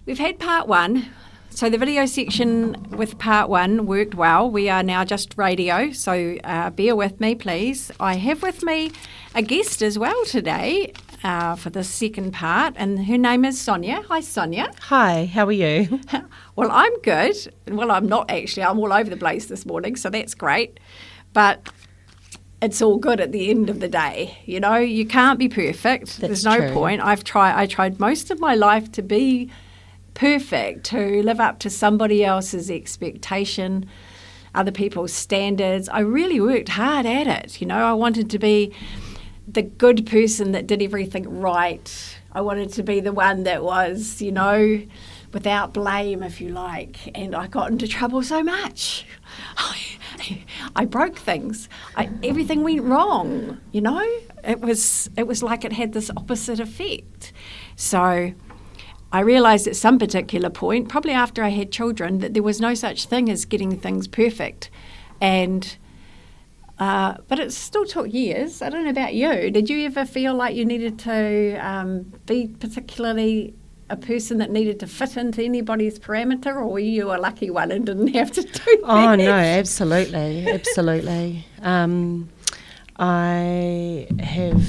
We've had part one. So the video section with part one worked well. We are now just radio, so bear with me, please. I have with me a guest as well today for the second part, and her name is Sonia. Hi, Sonia. Hi, how are you? Well, I'm good. Well, I'm not actually. I'm all over the place this morning, so that's great. But it's all good at the end of the day. You know, you can't be perfect. There's no true. point. I tried most of my life to be perfect, to live up to somebody else's expectation, other people's standards. I really worked hard at it. You know, I wanted to be the good person that did everything right. I wanted to be the one that was, you know, without blame, if you like. And I got into trouble so much. I broke things. Everything went wrong, you know. It was like it had this opposite effect. So I realised at some particular point, probably after I had children, that there was no such thing as getting things perfect. And but it still took years. I don't know about you. Did you ever feel like you needed to be particularly a person that needed to fit into anybody's parameter, or were you a lucky one and didn't have to do that? Oh, no, absolutely. I have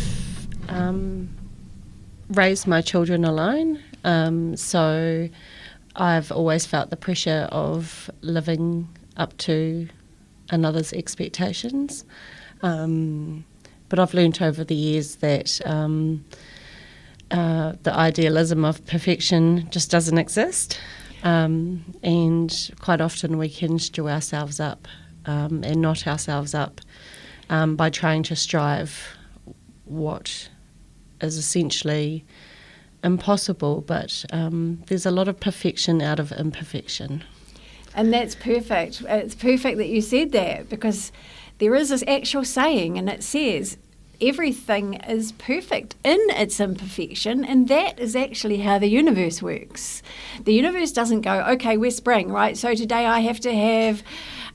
raised my children alone, so I've always felt the pressure of living up to another's expectations. But I've learnt over the years that the idealism of perfection just doesn't exist, and quite often we can stew ourselves up and knot ourselves up by trying to strive what is essentially impossible, but there's a lot of perfection out of imperfection. And that's perfect. It's perfect that you said that, because there is this actual saying, and it says everything is perfect in its imperfection, and that is actually how the universe works. The universe doesn't go, okay, we're spring, right, so today I have to have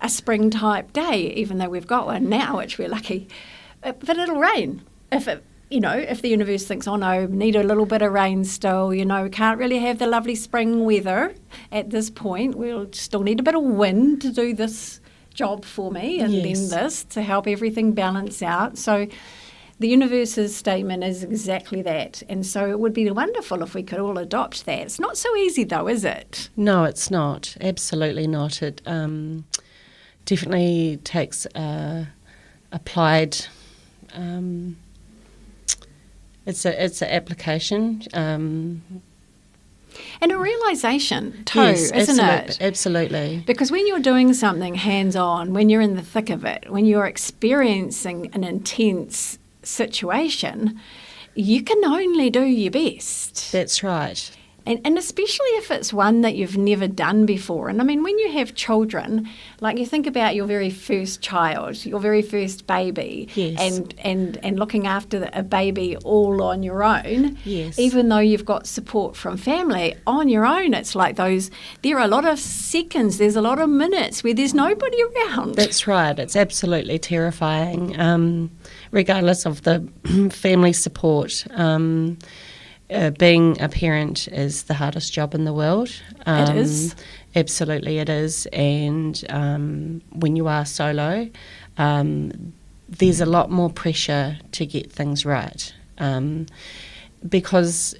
a spring type day, even though we've got one now, which we're lucky. But it'll rain. If the universe thinks, oh no, we need a little bit of rain still, you know, we can't really have the lovely spring weather at this point, we'll still need a bit of wind to do this job for me, and Yes. then this to help everything balance out. So the universe's statement is exactly that. And so it would be wonderful if we could all adopt that. It's not so easy though, is it? No, it's not. Absolutely not. It definitely takes applied. It's an application. And a realisation too, Yes, isn't it? Absolutely. Because when you're doing something hands-on, when you're in the thick of it, when you're experiencing an intense situation, you can only do your best. That's right. And especially if it's one that you've never done before. And I mean, when you have children, like you think about your very first child, your very first baby, Yes. and looking after a baby all on your own, Yes. even though you've got support from family, on your own, it's like there are a lot of seconds, there's a lot of minutes where there's nobody around. That's right. It's absolutely terrifying, regardless of the family support. Being a parent is the hardest job in the world. It is. Absolutely it is. And when you are solo, there's a lot more pressure to get things right, because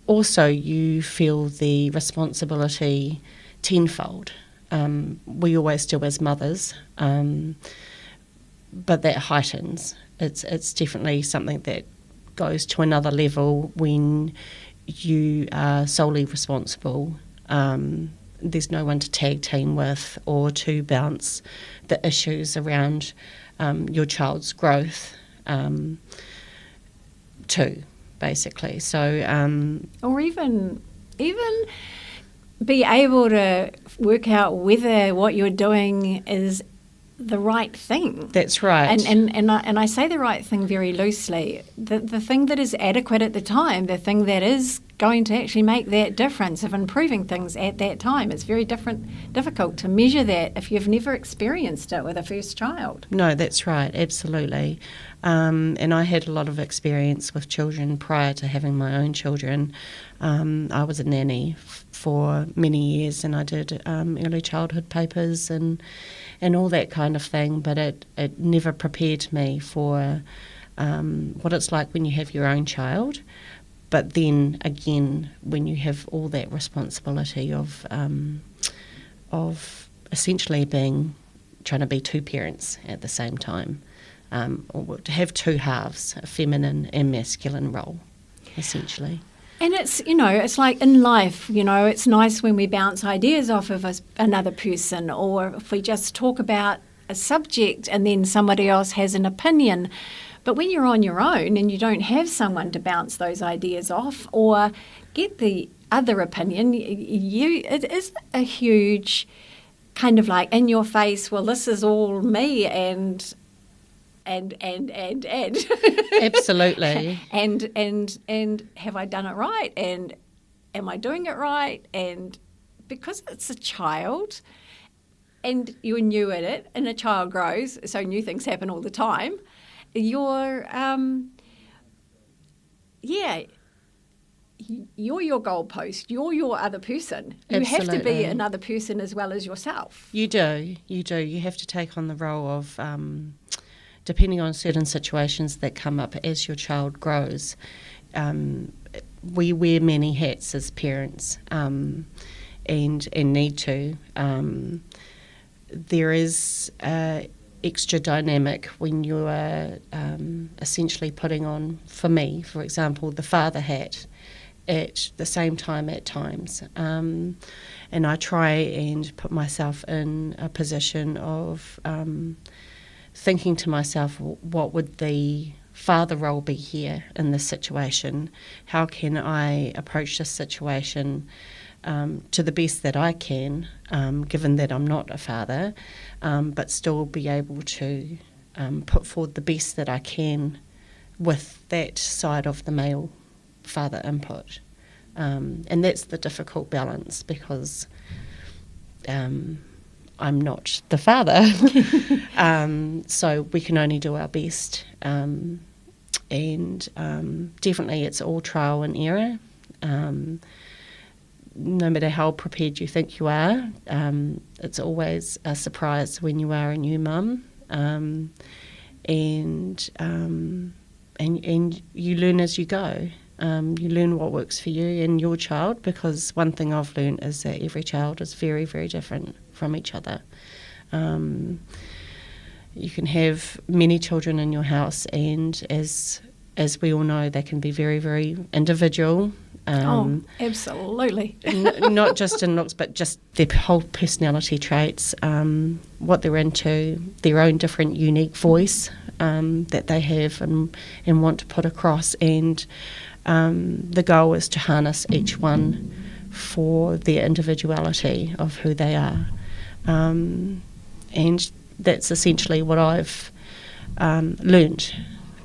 also you feel the responsibility tenfold. We always do as mothers, but that heightens. It's definitely something that goes to another level when you are solely responsible. There's no one to tag team with or to bounce the issues around your child's growth to, basically. So, or even be able to work out whether what you're doing is the right thing. That's right. And I say the right thing very loosely. The thing that is adequate at the time, the thing that is going to actually make that difference of improving things at that time. It's very difficult to measure that if you've never experienced it with a first child. No, that's right, absolutely. And I had a lot of experience with children prior to having my own children. I was a nanny for many years, and I did early childhood papers and all that kind of thing, but it never prepared me for what it's like when you have your own child. But then again, when you have all that responsibility of essentially trying to be two parents at the same time, or to have two halves, a feminine and masculine role, essentially. And it's like in life, it's nice when we bounce ideas off of another person, or if we just talk about a subject and then somebody else has an opinion. But when you're on your own and you don't have someone to bounce those ideas off or get the other opinion, it is a huge kind of like in your face, well, this is all me and Absolutely. and have I done it right? And am I doing it right? And because it's a child and you're new at it and a child grows, so new things happen all the time, you're your goalpost. You're your other person. You have to be another person as well as yourself. You do. You have to take on the role of, depending on certain situations that come up as your child grows. We wear many hats as parents, and need to. There is extra dynamic when you are essentially putting on, for me, for example, the father hat at the same time at times. And I try and put myself in a position of thinking to myself, what would the father role be here in this situation? How can I approach this situation to the best that I can, given that I'm not a father, but still be able to put forward the best that I can with that side of the male father input. And that's the difficult balance, because I'm not the father. So we can only do our best. And definitely it's all trial and error. No matter how prepared you think you are, it's always a surprise when you are a new mum, and you learn as you go. You learn what works for you and your child, because one thing I've learned is that every child is very, very different from each other. You can have many children in your house, and as we all know, they can be very, very individual. Absolutely. Not just in looks, but just their whole personality traits, what they're into, their own different unique voice that they have and want to put across. And the goal is to harness each one for their individuality of who they are. And that's essentially what I've learnt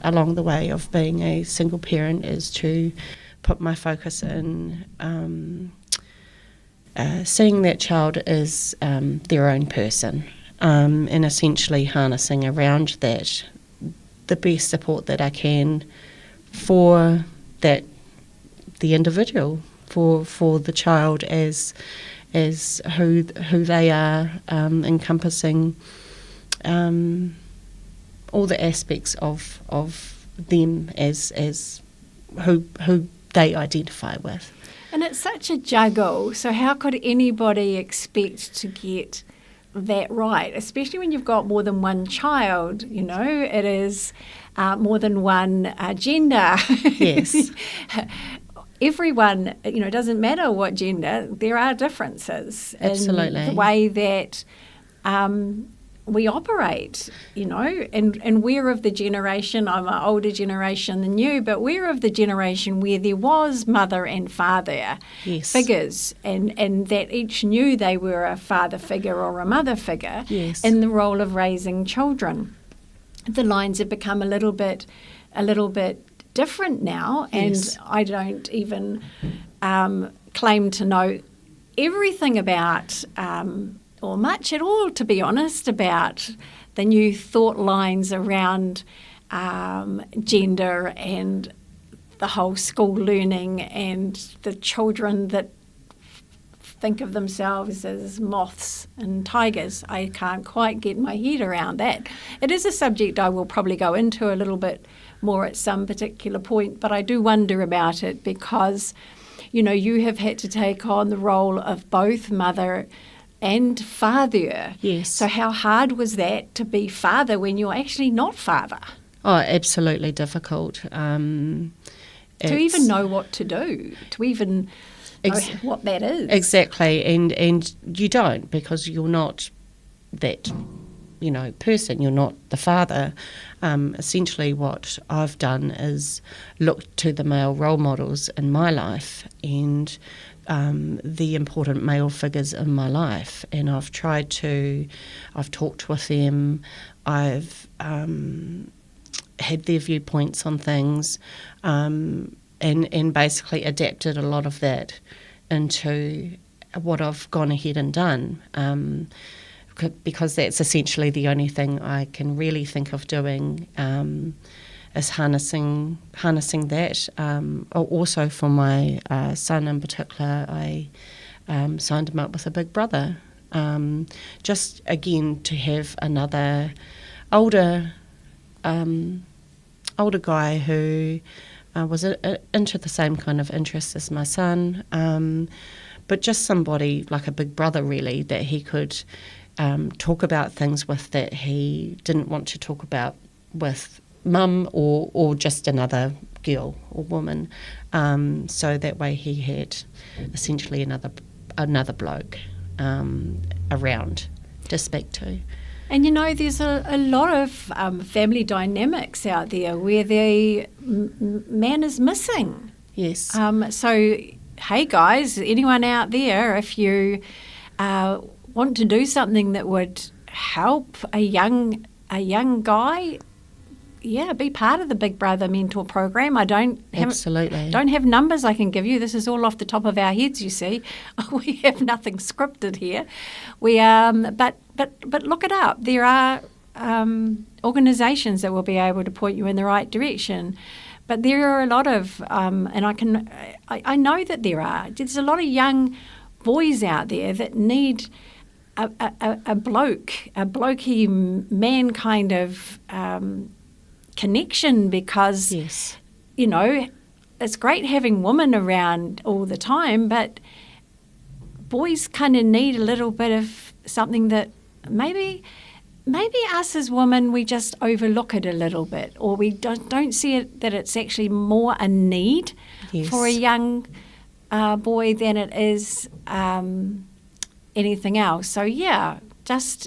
along the way of being a single parent, is to put my focus in seeing that child as their own person, and essentially harnessing around that the best support that I can for the individual, for the child as who they are, encompassing all the aspects of them as who they identify with. And it's such a juggle, so how could anybody expect to get that right, especially when you've got more than one child? It is more than one gender. Yes. Everyone, it doesn't matter what gender, there are differences. Absolutely. In the way that we operate, and we're of the generation, I'm an older generation than you, but we're of the generation where there was mother and father figures, and that each knew they were a father figure or a mother figure in the role of raising children. The lines have become a little bit different now, Yes. and I don't even claim to know everything about, or much at all, to be honest, about the new thought lines around gender and the whole school learning and the children that think of themselves as moths and tigers. I can't quite get my head around that. It is a subject I will probably go into a little bit more at some particular point, but I do wonder about it because, you know, you have had to take on the role of both mother and father. Yes. So how hard was that to be father when you're actually not father? Oh, absolutely difficult. To even know what to do, to even know what that is. Exactly, and you don't, because you're not that, you know, person. You're not the father. Essentially what I've done is look to the male role models in my life and the important male figures in my life, and I've talked with them, I've had their viewpoints on things, and basically adapted a lot of that into what I've gone ahead and done, because that's essentially the only thing I can really think of doing, is harnessing that. Also for my son in particular, I signed him up with a big brother, just again to have another older guy who was into the same kind of interests as my son, but just somebody like a big brother really that he could talk about things with that he didn't want to talk about with mum or just another girl or woman. So that way he had essentially another bloke around to speak to. And you know, there's a lot of family dynamics out there where the man is missing. Yes. So, hey guys, anyone out there, if you want to do something that would help a young guy, yeah, be part of the Big Brother Mentor Program. I don't have numbers I can give you. This is all off the top of our heads, you see. We have nothing scripted here. We but look it up. There are organisations that will be able to point you in the right direction. But there are a lot of, and I know that there's a lot of young boys out there that need a blokey man kind of connection, because, yes, you know, it's great having women around all the time, but boys kind of need a little bit of something that maybe us as women, we just overlook it a little bit, or we don't see it that it's actually more a need for a young boy than it is anything else. So yeah,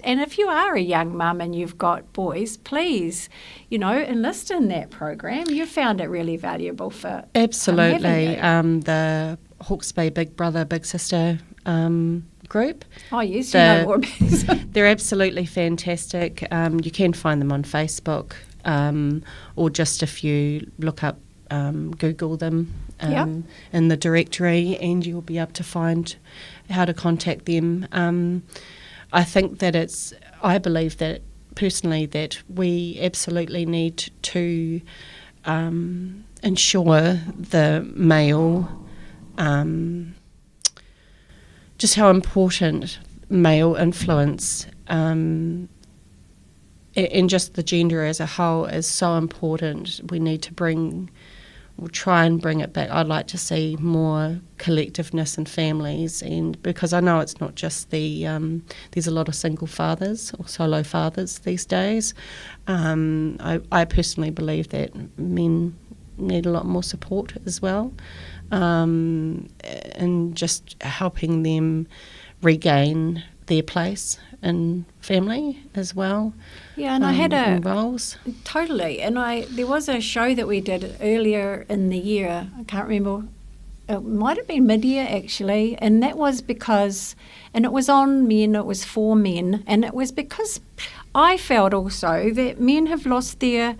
and if you are a young mum and you've got boys, please, you know, enlist in that program. You found it really valuable for absolutely. The Hawke's Bay Big Brother Big Sister group. Oh yes, you know more about it. They're absolutely fantastic. You can find them on Facebook, or just if you look up, Google them in the directory, and you'll be able to find how to contact them. I believe that personally that we absolutely need to ensure the male, just how important male influence and just the gender as a whole is so important. We need to we'll try and bring it back. I'd like to see more collectiveness in families, and because I know it's not just there's a lot of single fathers or solo fathers these days. I personally believe that men need a lot more support as well, and just helping them regain their place in family as well. Yeah, and I had roles. Totally. And there was a show that we did earlier in the year. I can't remember. It might have been mid-year actually, and that was because, and it was on men. It was for men, and it was because I felt also that men have lost their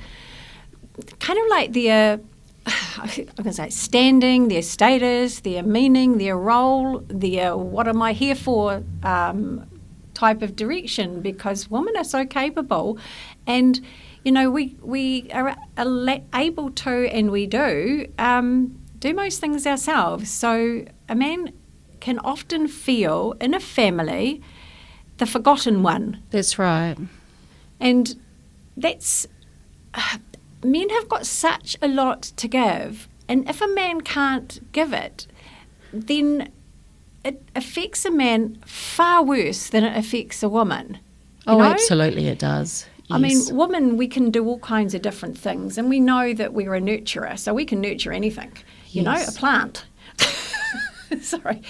kind of like their I'm going to say standing, their status, their meaning, their role, their what am I here for type of direction, because women are so capable, and we are able to, and we do most things ourselves. So a man can often feel in a family the forgotten one. That's right. And that's men have got such a lot to give, and if a man can't give it, then it affects a man far worse than it affects a woman. You know? Absolutely it does. Yes. I mean, women, we can do all kinds of different things, and we know that we're a nurturer, so we can nurture anything, a plant. Sorry.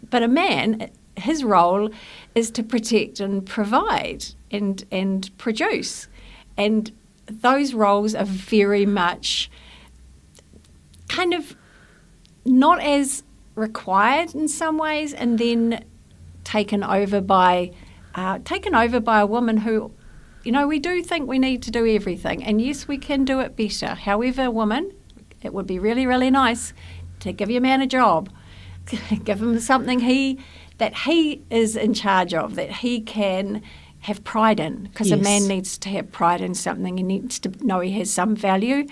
But a man, his role is to protect and provide and produce. And those roles are very much kind of not as required in some ways, and then taken over by a woman who, we do think we need to do everything. And yes, we can do it better. However, woman, it would be really, really nice to give your man a job, give him something that he is in charge of, that he can have pride in, because a man needs to have pride in something. He needs to know he has some value,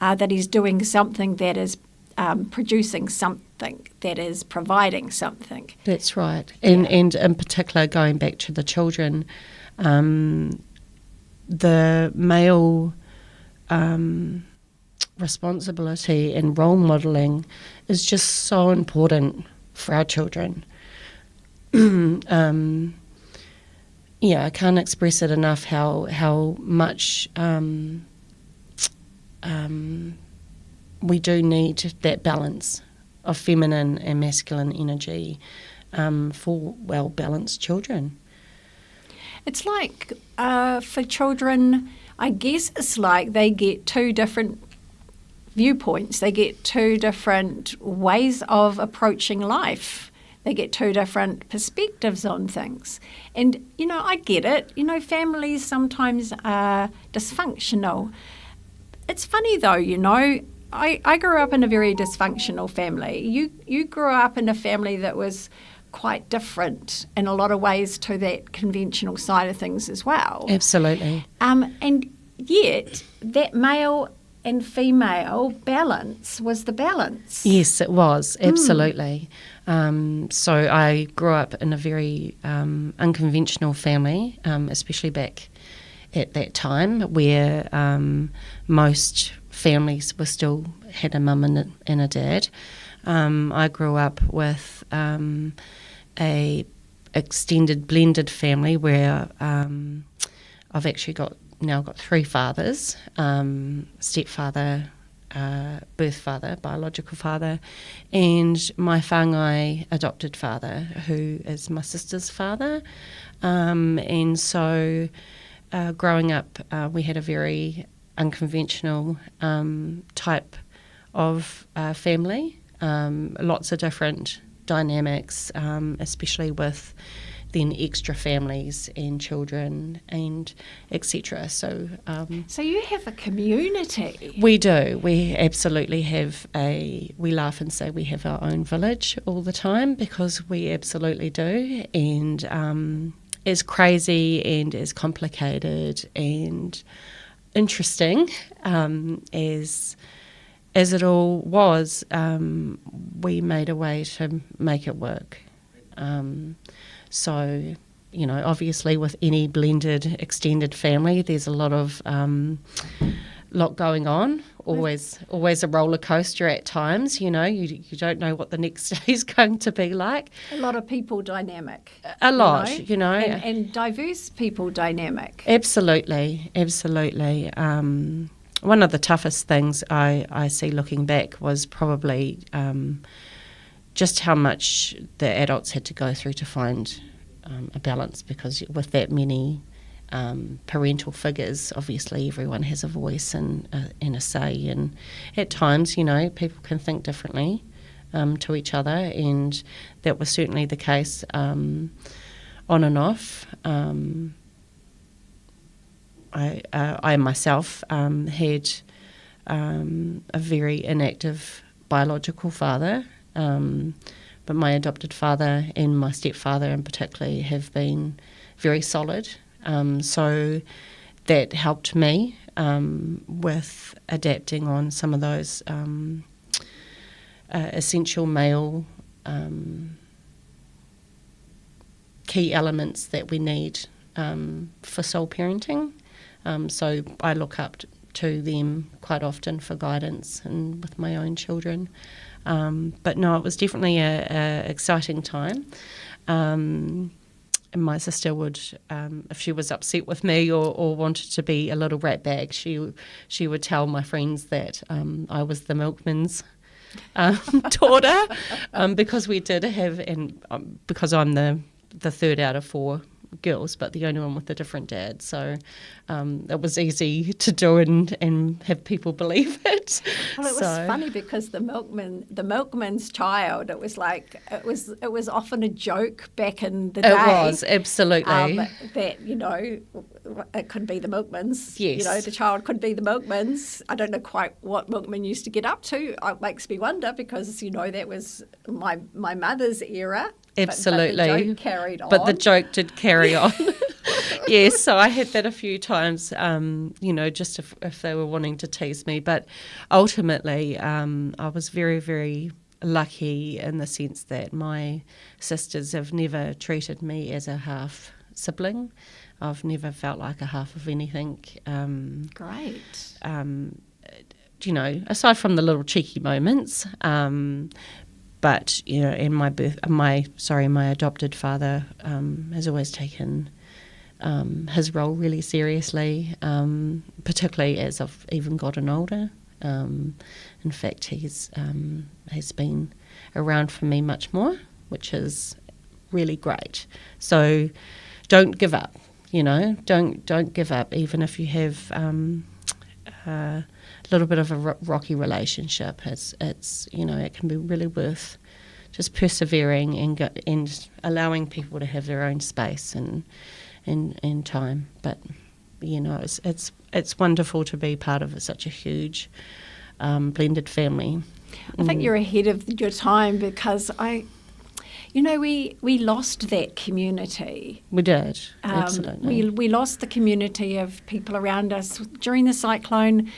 that he's doing something that is producing something, that is providing something. That's right. And in particular, going back to the children, the male responsibility and role modelling is just so important for our children. I can't express it enough how much we do need that balance of feminine and masculine energy for well-balanced children. It's like for children, I guess it's like they get two different viewpoints. They get two different ways of approaching life. They get two different perspectives on things. And, I get it. Families sometimes are dysfunctional. It's funny though, I grew up in a very dysfunctional family. You grew up in a family that was quite different in a lot of ways to that conventional side of things as well. Absolutely. And yet that male and female balance was the balance. Yes, it was, absolutely. So I grew up in a very unconventional family, especially back at that time, where most families were still had a mum and a dad. I grew up with a extended blended family where I've actually now got three fathers, stepfather, birth father, biological father, and my whāngai adopted father, who is my sister's father. And so growing up, we had a very unconventional type of family, lots of different dynamics, especially with then extra families and children and etc. So you have a community. We do. We absolutely have we laugh and say we have our own village all the time, because we absolutely do. And as crazy and as complicated and interesting as it all was, we made a way to make it work. So, obviously with any blended extended family, there's a lot going on. Always a roller coaster at times. You don't know what the next day is going to be like. A lot of people dynamic. A lot. And diverse people dynamic. Absolutely. One of the toughest things I see looking back was probably just how much the adults had to go through to find a balance, because with that many parental figures, obviously everyone has a voice and a say, and at times, people can think differently to each other, and that was certainly the case on and off. I myself had a very inactive biological father, but my adopted father and my stepfather in particular have been very solid. So that helped me with adapting on some of those essential male key elements that we need for soul parenting. So I look up to them quite often for guidance and with my own children. But no, it was definitely a exciting time. And my sister would, if she was upset with me or wanted to be a little rat bag, she would tell my friends that I was the milkman's daughter, because we did have, and because I'm the third out of four girls, but the only one with a different dad. So it was easy to do and have people believe it. Well, it was funny because the milkman's child, it was often a joke back in the day. It was, absolutely. That, it could be the milkman's. Yes. The child could be the milkman's. I don't know quite what milkman used to get up to. It makes me wonder because, that was my mother's era. Absolutely. But the joke carried on. But the joke did carry on. Yes, so I had that a few times, just if they were wanting to tease me. But ultimately, I was very, very lucky in the sense that my sisters have never treated me as a half sibling. I've never felt like a half of anything. Great. Aside from the little cheeky moments, but in my adopted father has always taken his role really seriously, particularly as I've even gotten older. In fact, he's been around for me much more, which is really great. So don't give up. Don't give up, even if you have a little bit of a rocky relationship. It's it can be really worth just persevering and allowing people to have their own space and time. But it's wonderful to be part of such a huge blended family. I think you're ahead of your time because we lost that community. We did, absolutely. We lost the community of people around us. During the cyclone,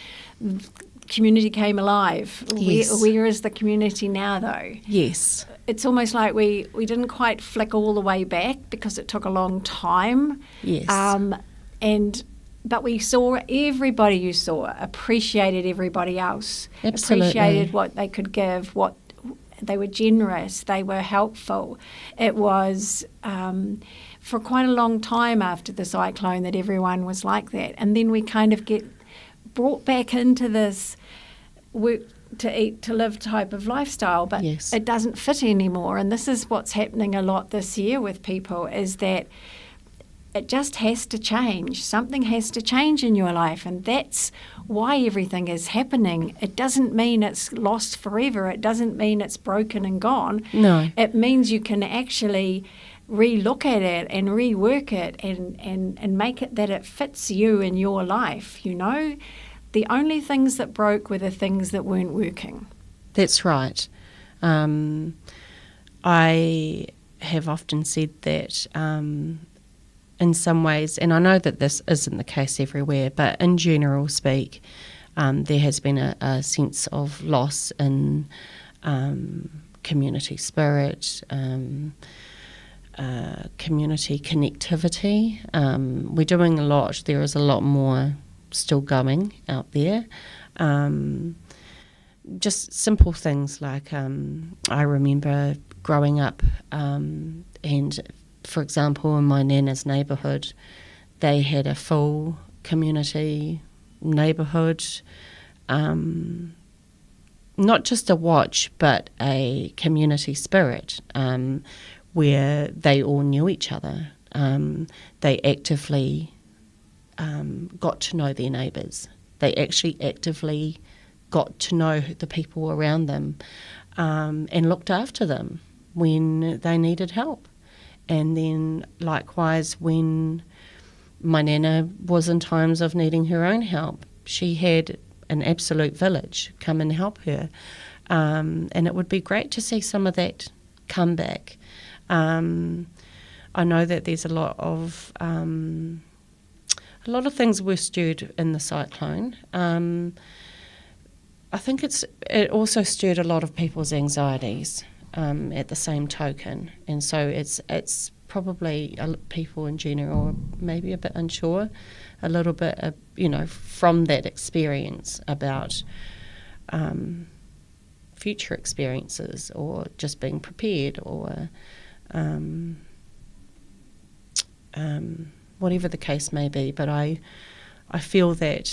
community came alive. Yes. Where is the community now, though? Yes. It's almost like we didn't quite flick all the way back because it took a long time. Yes. But we saw everybody you saw, appreciated everybody else, Absolutely. appreciated what they could give, what they were generous, they were helpful. It was for quite a long time after the cyclone that everyone was like that. And then we kind of get brought back into this work to eat, to live type of lifestyle, but Yes. it doesn't fit anymore. And this is what's happening a lot this year with people, is that it just has to change. Something has to change in your life, and that's why everything is happening. It doesn't mean it's lost forever. It doesn't mean it's broken and gone. No. It means you can actually re-look at it and rework it and make it that it fits you in your life, The only things that broke were the things that weren't working. That's right. I have often said that in some ways, and I know that this isn't the case everywhere, but in general speak, there has been a sense of loss in community spirit, community connectivity. We're doing a lot. There is a lot more still going out there. Just simple things like I remember growing up and, for example, in my nana's neighbourhood, they had a full community neighbourhood, not just a watch, but a community spirit where they all knew each other. They actively got to know their neighbours. They actually actively got to know the people around them and looked after them when they needed help. And then likewise when my nana was in times of needing her own help, she had an absolute village come and help her. And it would be great to see some of that come back. I know that there's a lot of things were stirred in the cyclone. I think it also stirred a lot of people's anxieties at the same token, and so it's probably people in general are maybe a bit unsure, a little bit, from that experience about future experiences or just being prepared or whatever the case may be. But I feel that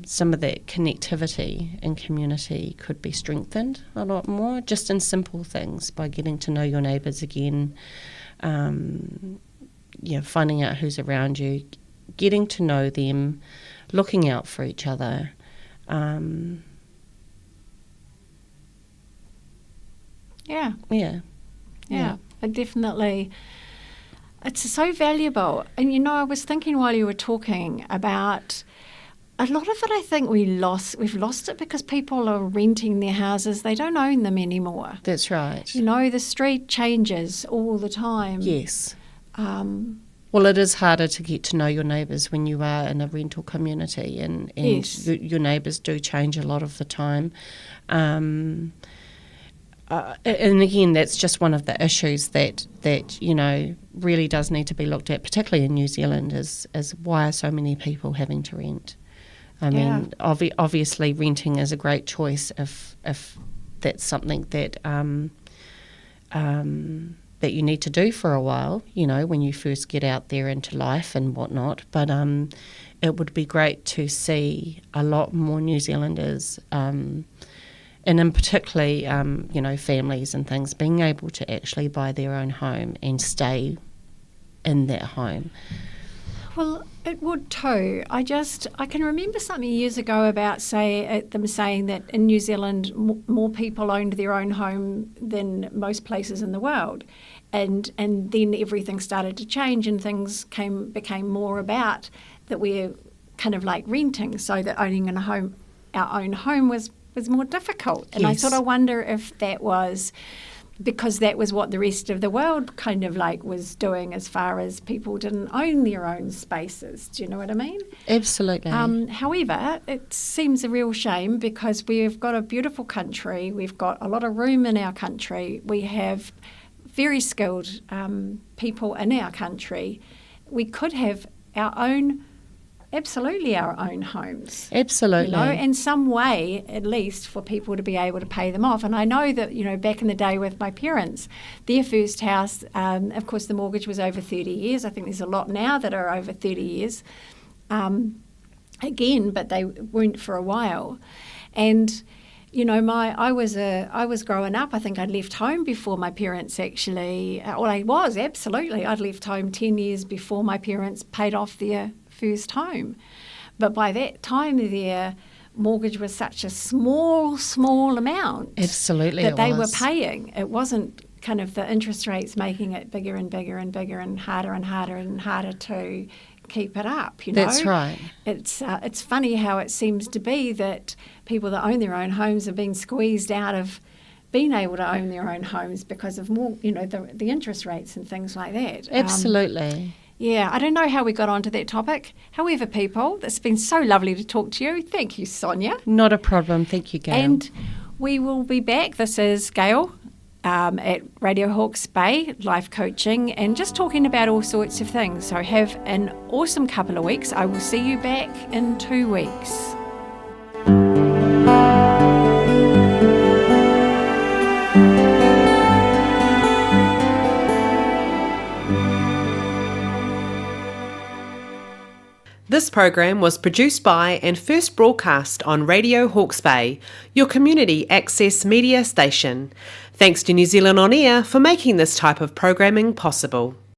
some of that connectivity and community could be strengthened a lot more, just in simple things, by getting to know your neighbours again, finding out who's around you, getting to know them, looking out for each other. Yeah, I definitely. It's so valuable. And, I was thinking while you were talking about a lot of it, I think we've lost it because people are renting their houses. They don't own them anymore. That's right. The street changes all the time. Yes. Well, it is harder to get to know your neighbours when you are in a rental community, and yes. your neighbours do change a lot of the time. And again, that's just one of the issues that really does need to be looked at, particularly in New Zealand, is why are so many people having to rent? I mean, obviously renting is a great choice if that's something that that you need to do for a while, when you first get out there into life and whatnot. But it would be great to see a lot more New Zealanders, and in particularly, families and things, being able to actually buy their own home and stay in that home. Well, it would too. I can remember something years ago about them saying that in New Zealand more people owned their own home than most places in the world, and then everything started to change and things became more about that we're kind of like renting, so that owning our own home was more difficult. And yes. I sort of wonder if that was because that was what the rest of the world kind of like was doing, as far as people didn't own their own spaces. Do you know what I mean? Absolutely. However, it seems a real shame because we've got a beautiful country. We've got a lot of room in our country. We have very skilled people in our country. We could have our own homes. Absolutely. In some way, at least, for people to be able to pay them off. And I know that, back in the day with my parents, their first house, of course, the mortgage was over 30 years. I think there's a lot now that are over 30 years. Again, but they weren't for a while. And, I was growing up, I think I'd left home before my parents actually, I'd left home 10 years before my parents paid off their first home. But by that time, their mortgage was such a small amount. Absolutely, that they were paying. It wasn't kind of the interest rates making it bigger and bigger and bigger and harder to keep it up. That's right. It's funny how it seems to be that people that own their own homes are being squeezed out of being able to own their own homes because of more, the interest rates and things like that. Absolutely. I don't know how we got onto that topic. However, people, it's been so lovely to talk to you. Thank you, Sonia. Not a problem. Thank you, Gail. And we will be back. This is Gail at Radio Hawke's Bay, life coaching, and just talking about all sorts of things. So have an awesome couple of weeks. I will see you back in 2 weeks. This program was produced by and first broadcast on Radio Hawke's Bay, your community access media station. Thanks to New Zealand On Air for making this type of programming possible.